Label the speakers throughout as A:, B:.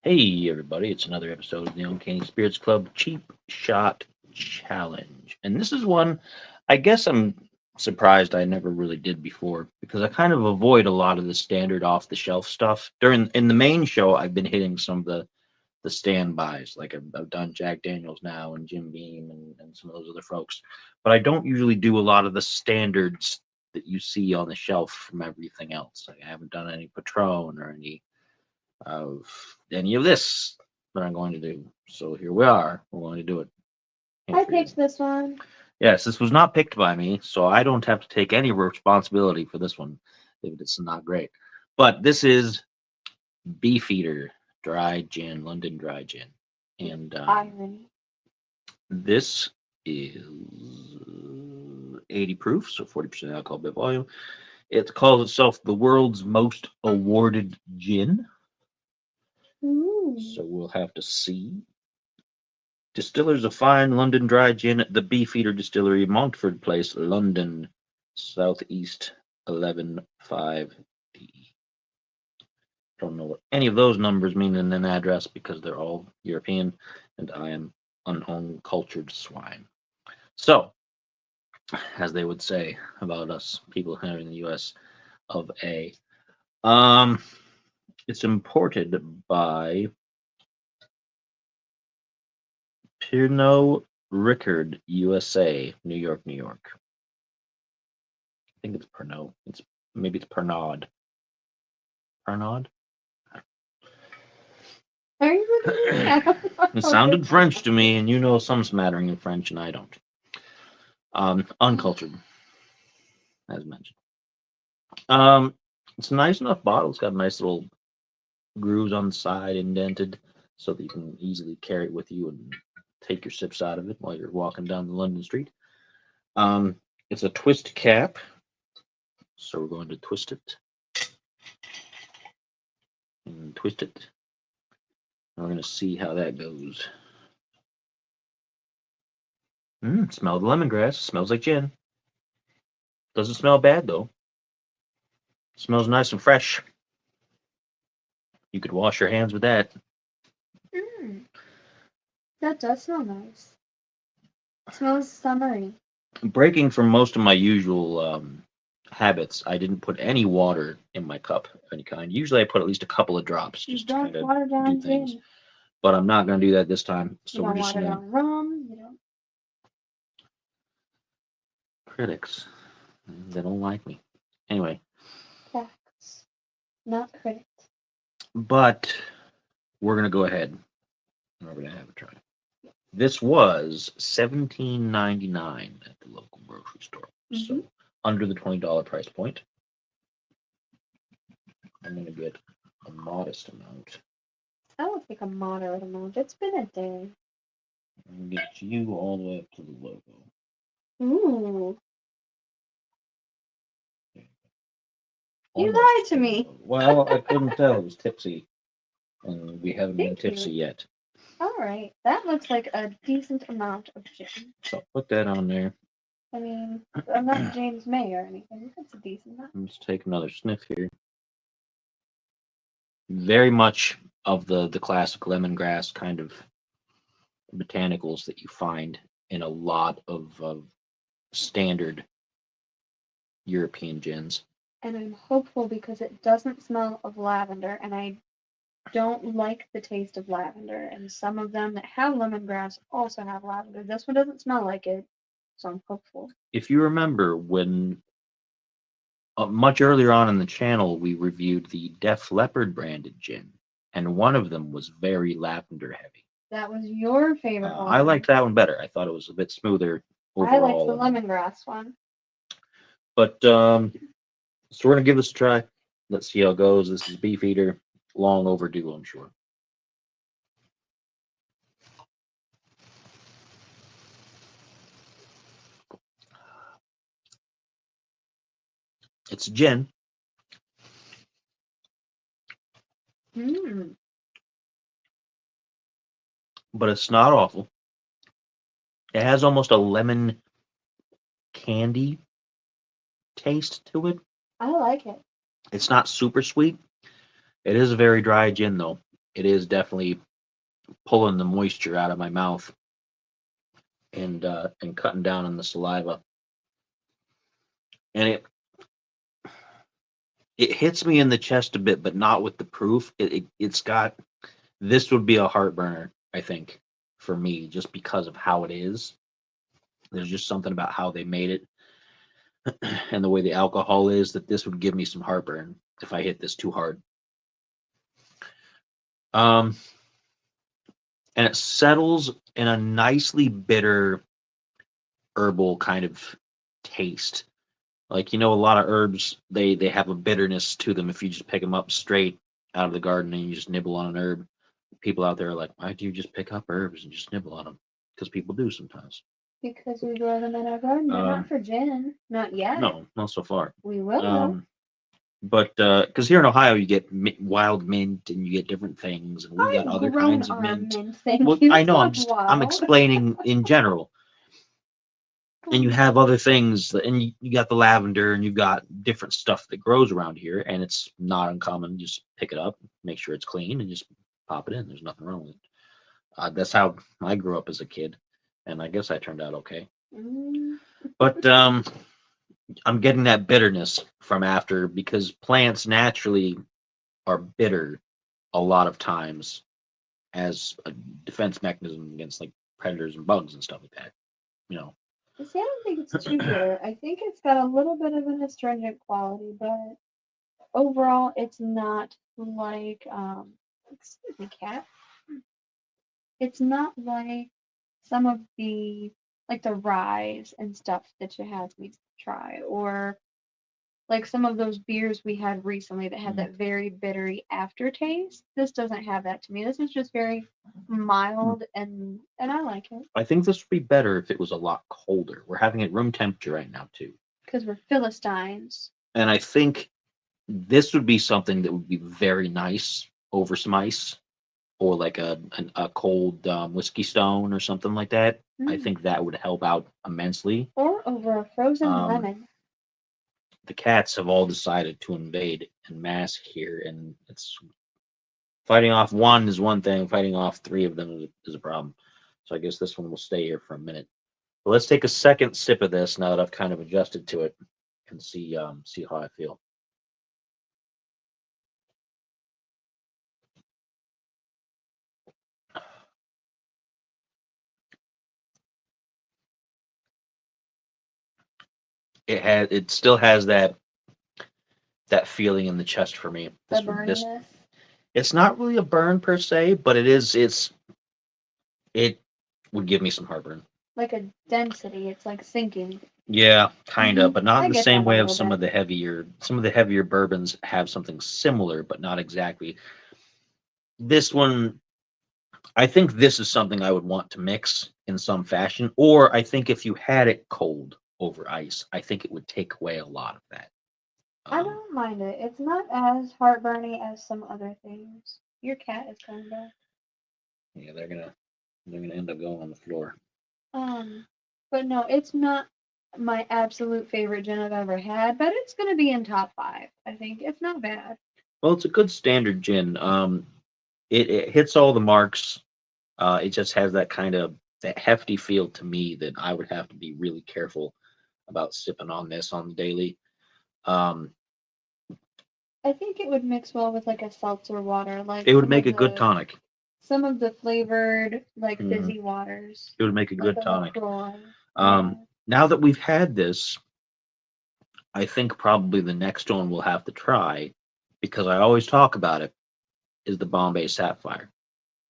A: Hey everybody, it's another episode of the Uncanny Spirits Club Cheap Shot Challenge. And this is one I guess I'm surprised I never really did before because I kind of avoid a lot of the standard off the shelf stuff. During in the main show I've been hitting some of the standbys, like I've done Jack Daniels now and Jim Beam and some of those other folks. But I don't usually do a lot of the standards that you see on the shelf from everything else. Like I haven't done any Patron or any of any of this that I'm going to do. So here we are. We're going to do it.
B: I picked this one.
A: Yes, this was not picked by me, so I don't have to take any responsibility for this one if it's not great. But this is Beefeater Dry Gin, London Dry Gin. And
B: Irony.
A: this is 80 proof, so 40% alcohol by volume. It calls itself the world's most awarded gin.
B: Ooh.
A: So we'll have to see. Distillers of fine London dry gin at the Beefeater Distillery, Montford Place, London, Southeast 115D. Don't know what any of those numbers mean in an address because they're all European, and I am an uncultured swine. So, as they would say about us people here in the U.S. of A, um, it's imported by Pernod Ricard, USA, New York, New York. I think it's Pernod. Maybe it's Pernod. Pernod?
B: Are you really? I don't know.
A: It sounded French to me, and you know some smattering in French, and I don't. Uncultured, as mentioned. It's a nice enough bottle. It's got nice little grooves on the side, indented, so that you can easily carry it with you and take your sips out of it while you're walking down the London street. It's a twist cap, so we're going to twist it and twist it. And we're going to see how that goes. Smell the lemongrass. Smells like gin. Doesn't smell bad though. Smells nice and fresh. You could wash your hands with that.
B: That does smell nice. It smells summery.
A: Breaking from most of my usual habits, I didn't put any water in my cup of any kind. Usually I put at least a couple of drops
B: You
A: just to kind
B: don't
A: of
B: water
A: do
B: down
A: things.
B: gin.
A: But I'm not going to do that this time. So
B: You
A: we're
B: don't
A: just
B: water
A: going to.
B: down rum. You don't.
A: Critics. They don't like me. Anyway.
B: Facts, not critics.
A: But we're going to go ahead and we're going to have a try. This was $17.99 at the local grocery store. So under the $20 price point. I'm going to get a modest amount.
B: I will take a moderate amount. It's been a day.
A: I'm going to get you all the way up to the logo.
B: Ooh. You lied to me.
A: Well, I couldn't tell. It was tipsy. And we haven't been tipsy yet.
B: All right. That looks like a decent amount of gin.
A: So put that on there.
B: I mean, I'm not James May or anything. That's a decent amount.
A: Let's take another sniff here. Very much of the classic lemongrass kind of botanicals that you find in a lot of standard European gins.
B: And I'm hopeful because it doesn't smell of lavender, and I don't like the taste of lavender. And some of them that have lemongrass also have lavender. This one doesn't smell like it, so I'm hopeful.
A: If you remember when much earlier on in the channel, we reviewed the Def Leppard branded gin, and one of them was very lavender heavy.
B: That was your favorite one.
A: I liked that one better. I thought it was a bit smoother overall.
B: I liked the lemongrass one.
A: But so we're gonna give this a try. Let's see how it goes. This is Beefeater, long overdue, I'm sure. It's gin. But it's not awful. It has almost a lemon candy taste to it.
B: I like it.
A: It's not super sweet. It is a very dry gin, though. it is definitely pulling the moisture out of my mouth and cutting down on the saliva. And it hits me in the chest a bit, but not with the proof. It's got, this would be a heartburner, I think, for me, just because of how it is. There's just something about how they made it and the way the alcohol is that this would give me some heartburn if I hit this too hard. And it settles in a nicely bitter herbal kind of taste. Like, a lot of herbs, they have a bitterness to them if you just pick them up straight out of the garden and you just nibble on an herb. People out there are like, why do you just pick up herbs and just nibble on them? Because people do sometimes.
B: Because we grow them in our garden. They're not for gin. Not yet.
A: No, not so far.
B: We will though.
A: But because here in Ohio you get wild mint and you get different things, and we've got other kinds of mint. Well, I know. I'm explaining in general. And you have other things, and you got the lavender, and you've got different stuff that grows around here, and it's not uncommon. Just pick it up, make sure it's clean, and just pop it in. There's nothing wrong with it. That's how I grew up as a kid, and I guess I turned out okay. But I'm getting that bitterness from after, because plants naturally are bitter a lot of times as a defense mechanism against like predators and bugs and stuff like that.
B: See, I don't think it's too bitter. I think it's got a little bit of an astringent quality, but overall, it's not like excuse me, cat. It's not like some of the ryes and stuff that you had me try, or like some of those beers we had recently that had that very bittery aftertaste. This doesn't have that to me. This is just very mild, and I like it.
A: I think this would be better if it was a lot colder. We're having it room temperature right now too.
B: Because we're Philistines.
A: And I think this would be something that would be very nice over some ice, or like a cold whiskey stone or something like that. I think that would help out immensely.
B: Or over a frozen lemon.
A: The cats have all decided to invade en masse here, and it's fighting off one is one thing, fighting off three of them is a problem. So I guess this one will stay here for a minute. But let's take a second sip of this now that I've kind of adjusted to it, and see how I feel. It still has that feeling in the chest for me. It's not really a burn per se, but it would give me some heartburn.
B: Like a density, it's like sinking.
A: Yeah, kind of, but not in the same way of some of the heavier bourbons have something similar, but not exactly. This one, I think this is something I would want to mix in some fashion, or I think if you had it cold over ice, I think it would take away a lot of that.
B: I don't mind it. It's not as heartburny as some other things. Your cat is coming back.
A: Yeah, they're gonna end up going on the floor.
B: But no, it's not my absolute favorite gin I've ever had, but it's gonna be in top 5. I think it's not bad.
A: Well, it's a good standard gin. It hits all the marks. It just has that kind of that hefty feel to me that I would have to be really careful about sipping on this on the daily.
B: I think it would mix well with like a seltzer water. Like
A: it would make a good tonic.
B: Some of the flavored fizzy waters.
A: It would make a good tonic. Now that we've had this, I think probably the next one we'll have to try, because I always talk about it, is the Bombay Sapphire.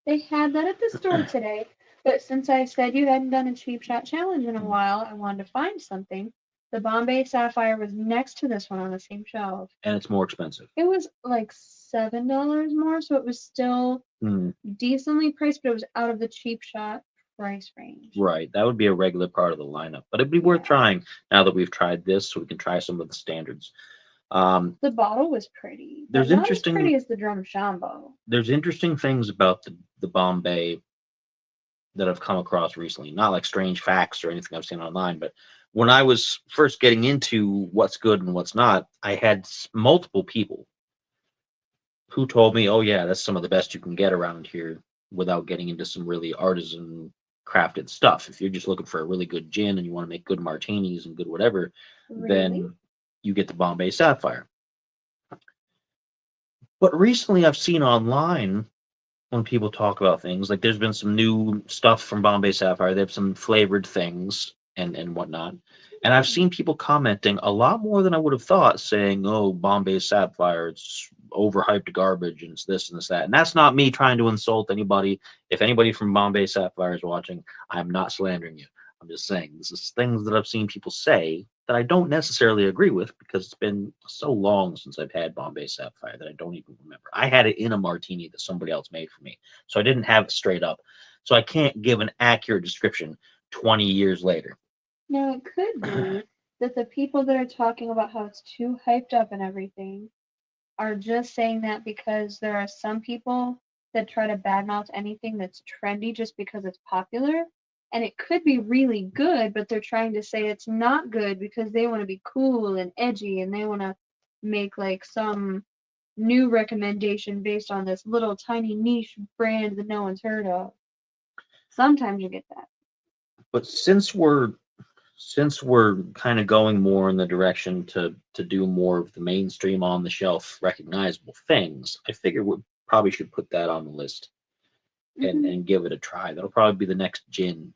B: They had that at the store today, but since I said you hadn't done a cheap shot challenge in a while, I wanted to find something. The Bombay Sapphire was next to this one on the same shelf.
A: And it's more expensive.
B: It was like $7 more, so it was still decently priced, but it was out of the cheap shot price range.
A: Right. That would be a regular part of the lineup. But it'd be worth trying now that we've tried this, so we can try some of the standards.
B: The bottle was pretty.
A: There's
B: not
A: interesting,
B: as pretty as the Drumshambo.
A: There's interesting things about the Bombay that I've come across recently. Not like strange facts or anything I've seen online, but when I was first getting into what's good and what's not, I had multiple people who told me, oh yeah, that's some of the best you can get around here without getting into some really artisan crafted stuff. If you're just looking for a really good gin and you want to make good martinis and good whatever,
B: Really?
A: then you get the Bombay Sapphire. But recently I've seen online when people talk about things, like there's been some new stuff from Bombay Sapphire. They have some flavored things and whatnot. And I've seen people commenting a lot more than I would have thought, saying, "Oh, Bombay Sapphire, it's overhyped garbage, and it's this and this that." And that's not me trying to insult anybody. If anybody from Bombay Sapphire is watching, I'm not slandering you. I'm just saying this is things that I've seen people say that I don't necessarily agree with because it's been so long since I've had Bombay Sapphire that I don't even remember. I had it in a martini that somebody else made for me, so I didn't have it straight up. So I can't give an accurate description 20 years later.
B: Now, it could be that the people that are talking about how it's too hyped up and everything are just saying that because there are some people that try to badmouth anything that's trendy just because it's popular. And it could be really good, but they're trying to say it's not good because they want to be cool and edgy and they want to make like some new recommendation based on this little tiny niche brand that no one's heard of. Sometimes you get that.
A: But since we're kind of going more in the direction to do more of the mainstream on the shelf recognizable things, I figure we probably should put that on the list
B: Hmm.
A: and give it a try. That'll probably be the next gin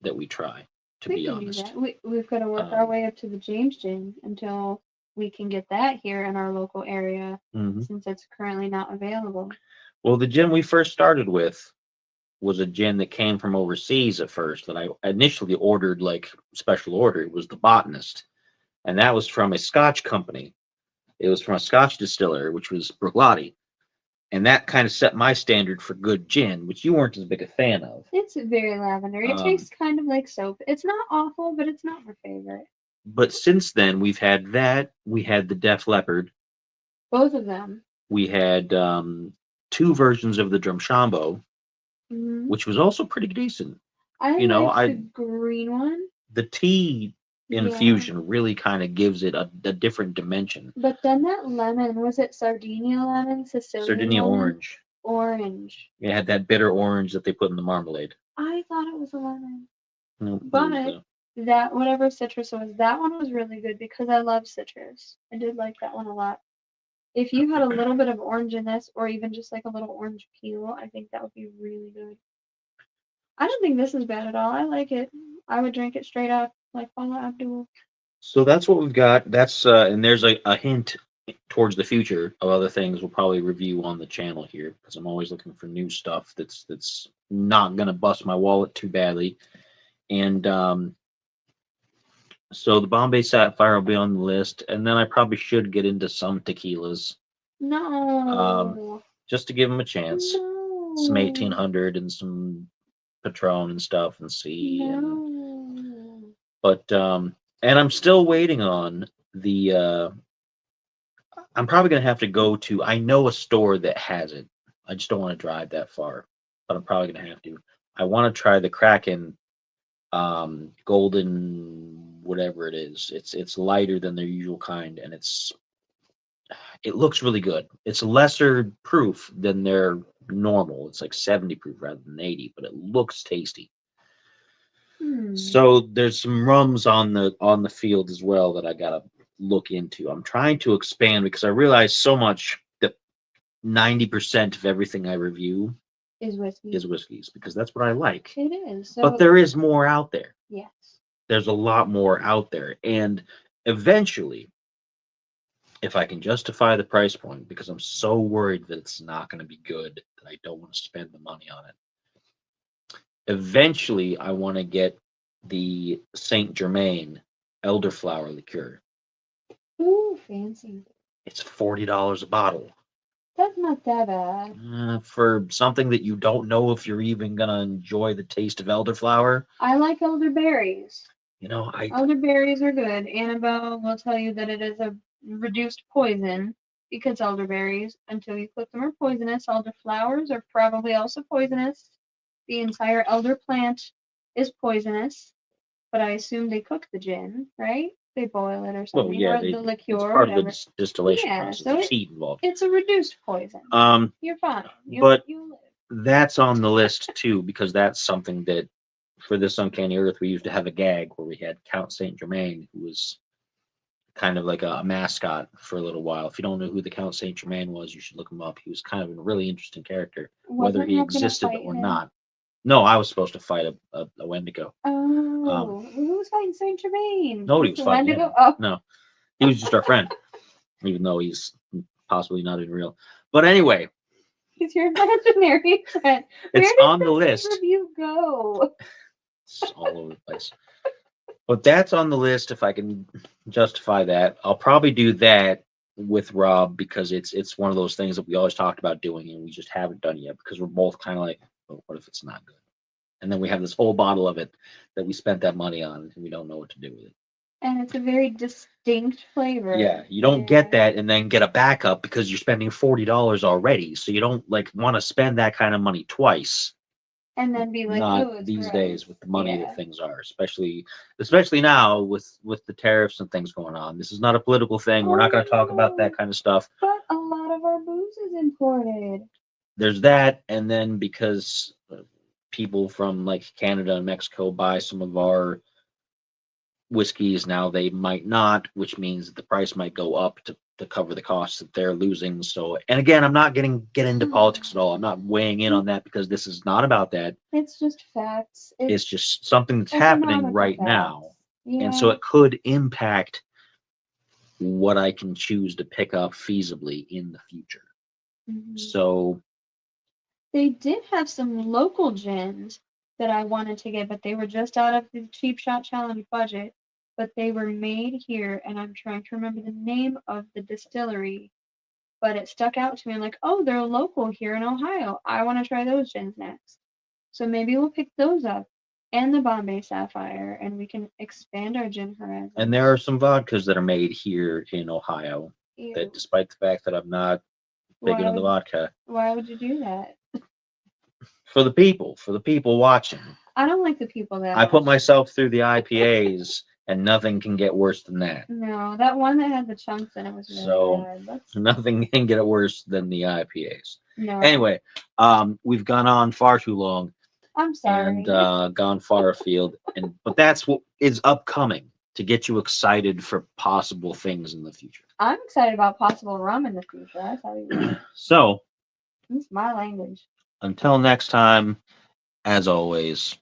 A: that we try, to
B: We
A: be
B: can do
A: honest.
B: that. We've got to work our
A: Um,
B: way up to the James Gin until we can get that here in our local area,
A: mhm.
B: since it's currently not available.
A: Well, the gin we first started with was a gin that came from overseas at first that I initially ordered like special order. It was the Botanist, and that was from a Scotch company. It was from a Scotch distiller, which was Bruichladdich, and that kind of set my standard for good gin, which you weren't as big a fan of.
B: It's very lavender. It
A: Um,
B: tastes kind of like soap. It's not awful, but it's not my favorite.
A: but since then, we've had that. We had the Def Leppard.
B: Both of them.
A: We had two versions of the Drumshambo,
B: Hmm.
A: which was also pretty decent.
B: I
A: You know,
B: liked the
A: I
B: green one.
A: the tea
B: Yeah.
A: infusion really kind of gives it a different dimension.
B: But then that lemon, was it Sardinia lemon, Sicilian
A: Sardinia
B: lemon?
A: orange.
B: Orange.
A: It had that bitter orange that they put in the marmalade.
B: I thought it was a lemon.
A: No, it was
B: But
A: the.
B: that whatever citrus was, that one was really good because I love citrus. I did like that one a lot. If you had a little bit of orange in this, or even just like a little orange peel, I think that would be really good. I don't think this is bad at all. I like it. I would drink it straight up, like Paula Abdul.
A: So that's what we've got. That's and there's a hint towards the future of other things we'll probably review on the channel here because I'm always looking for new stuff that's not gonna bust my wallet too badly. And so the Bombay Sapphire will be on the list, and then I probably should get into some tequilas, um,
B: No,
A: just to give them a chance. Some
B: no,
A: 1800 and some Patron and stuff, and see. And
B: no.
A: but and I'm still waiting on the. I'm probably gonna have to go to. I know a store that has it. I just don't want to drive that far, but I'm probably gonna have to. I want to try the Kraken golden whatever it is. It's lighter than their usual kind, and it looks really good. It's lesser proof than their normal. It's like 70 proof rather than 80, but it looks tasty.
B: Hmm.
A: So there's some rums on the field as well that I gotta look into. I'm trying to expand because I realize so much that 90% of everything I review
B: Is whiskey.
A: is whiskeys because that's what I like.
B: It is.
A: But
B: So
A: there is more out there.
B: yes.
A: There's a lot more out there. And eventually, if I can justify the price point, because I'm so worried that it's not going to be good that I don't want to spend the money on it. Eventually, I want to get the Saint Germain elderflower liqueur.
B: Ooh, fancy.
A: It's $40 a bottle.
B: That's not that bad.
A: For something that you don't know if you're even going to enjoy the taste of elderflower.
B: I like elderberries.
A: You know, I
B: Elderberries are good. Annabelle will tell you that it is a reduced poison because elderberries, until you cook them, are poisonous. Elderflowers are probably also poisonous. The entire elder plant is poisonous, but I assume they cook the gin, right? they boil it or
A: Well,
B: something,
A: yeah,
B: or the liqueur
A: it's
B: or
A: part of
B: whatever.
A: the distillation
B: Yeah,
A: process.
B: so
A: There's heat involved.
B: It's a reduced poison. You're fine.
A: But
B: You live.
A: that's on the list too, because that's something that for this Uncanny Earth we used to have a gag where we had Count Saint Germain, who was kind of like a mascot for a little while. If you don't know who the Count Saint Germain was, you should look him up. He was kind of a really interesting character, whether
B: Wasn't
A: he
B: Rob gonna
A: existed
B: fight
A: or
B: him?
A: not. No, I was supposed to fight a Wendigo.
B: Oh, who was fighting Saint Germain?
A: Nobody was
B: the
A: fighting
B: Wendigo?
A: him.
B: Oh,
A: No, he was just our friend, even though he's possibly not even real. But anyway,
B: he's your imaginary friend. Where
A: it's
B: did
A: on the
B: this
A: list.
B: review go?
A: It's all over the place. But that's on the list. If I can justify that, I'll probably do that with Rob because it's one of those things that we always talked about doing and we just haven't done yet because we're both kind of like, oh, what if it's not good? And then we have this whole bottle of it that we spent that money on and we don't know what to do with it.
B: And it's a very distinct flavor.
A: Yeah, you don't get that and then get a backup because you're spending $40 already. So you don't like want to spend that kind of money twice.
B: And then be like,
A: Not
B: oh, it's
A: these
B: gross.
A: days with the money
B: Yeah.
A: that things are, especially now with the tariffs and things going on. This is not a political thing. We're not going to talk about that kind of stuff.
B: But a lot of our booze is imported.
A: There's that, and then because people from like Canada and Mexico buy some of our whiskeys now, they might not, which means that the price might go up to cover the costs that they're losing. So, and again, I'm not get into politics at all. I'm not weighing in on that because this is not about that.
B: It's just facts.
A: It's just something that's happening right now.
B: Yeah.
A: And so it could impact what I can choose to pick up feasibly in the future.
B: Mhm.
A: So
B: They did have some local gins that I wanted to get, but they were just out of the Cheap Shot Challenge budget. But they were made here, and I'm trying to remember the name of the distillery. But it stuck out to me. I'm like, oh, they're local here in Ohio. I want to try those gins next. So maybe we'll pick those up and the Bombay Sapphire, and we can expand our gin horizons.
A: and there are some vodkas that are made here in Ohio
B: Ew.
A: that, despite the fact that I'm not big into the vodka,
B: Why would you do that?
A: for the people watching.
B: I don't like the people that
A: I put myself through the IPAs, and nothing can get worse than that.
B: No, that one that had the chunks in it was really
A: So
B: bad.
A: nothing can get worse than the IPAs.
B: No.
A: Anyway, we've gone on far too long.
B: I'm sorry.
A: And gone far afield. But that's what is upcoming to get you excited for possible things in the future.
B: I'm excited about possible rum in the future. I tell you what.
A: So,
B: It's my language.
A: until next time, as always,